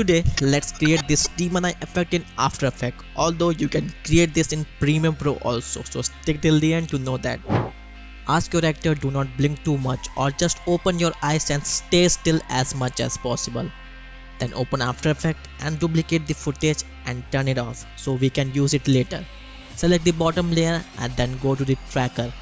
Today, let's create this demon eye effect in After Effects, although you can create this in Premiere Pro also, so stick till the end to know that. Ask your actor do not blink too much or just open your eyes and stay still as much as possible. Then open After Effects and duplicate the footage and turn it off so we can use it later. Select the bottom layer and then go to the tracker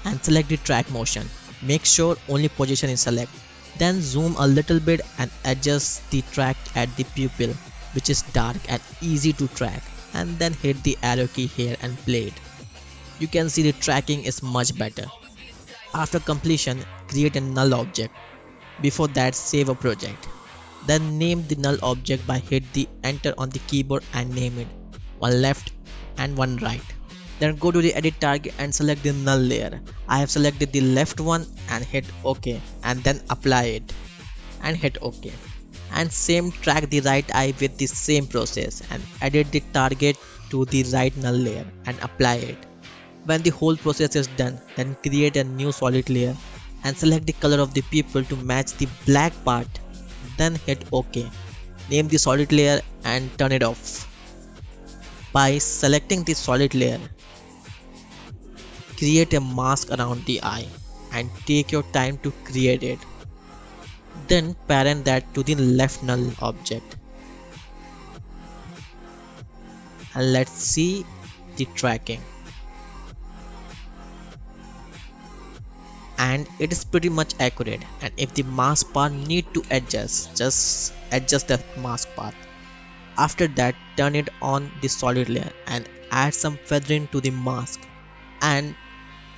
and select the track motion. Make sure only position is selected. Then zoom a little bit and adjust the track at the pupil, which is dark and easy to track, and then hit the arrow key here and play it. You can see the tracking is much better. After completion, create a null object. Before that, save a project. Then name the null object by hit the enter on the keyboard and name it, one left and one right. Then go to the edit target and select the null layer. I have selected the left one and hit OK, and then apply it and hit OK. And same track the right eye with the same process and edit the target to the right null layer and apply it. When the whole process is done, then create a new solid layer and select the color of the pupil to match the black part. Then hit OK. Name the solid layer and turn it off. By selecting the solid layer, create a mask around the eye and take your time to create it. Then parent that to the left null object. And let's see the tracking. And it is pretty much accurate, and if the mask part need to adjust, just adjust the mask part. After that, turn it on the solid layer and add some feathering to the mask and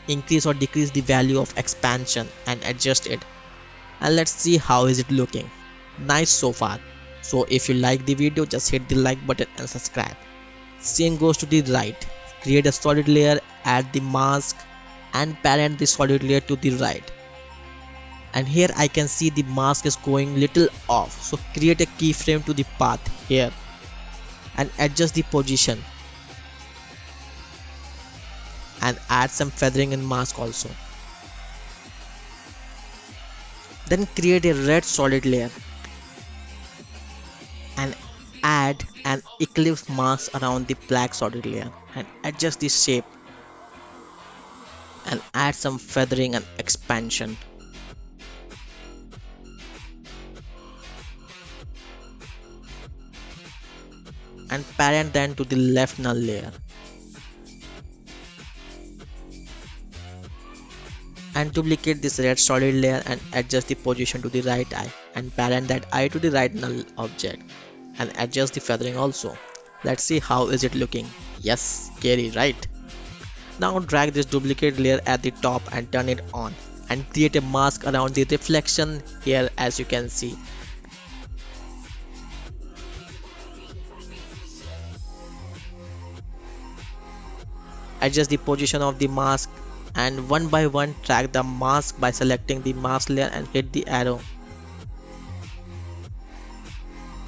increase or decrease the value of expansion and adjust it. And let's see how is it looking. Nice so far. So if you like the video, just hit the like button and subscribe. Same goes to the right. Create a solid layer, add the mask and parent the solid layer to the right. And here I can see the mask is going little off, so create a keyframe to the path here and adjust the position and add some feathering in mask also. Then create a red solid layer and add an eclipse mask around the black solid layer and adjust the shape and add some feathering and expansion. And parent then to the left null layer. And duplicate this red solid layer and adjust the position to the right eye and parent that eye to the right null object and adjust the feathering also. Let's see how is it looking. Yes, scary, right? Now drag this duplicate layer at the top and turn it on and create a mask around the reflection here, as you can see. Adjust the position of the mask and one by one track the mask by selecting the mask layer and hit the arrow.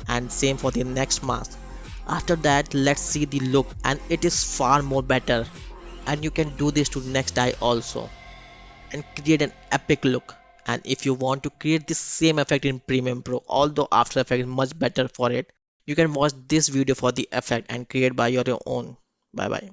And same for the next mask. After that, let's see the look, and it is far more better. And you can do this to next eye also and create an epic look. And if you want to create the same effect in Premiere Pro, although After Effects is much better for it, you can watch this video for the effect and create by your own. Bye bye.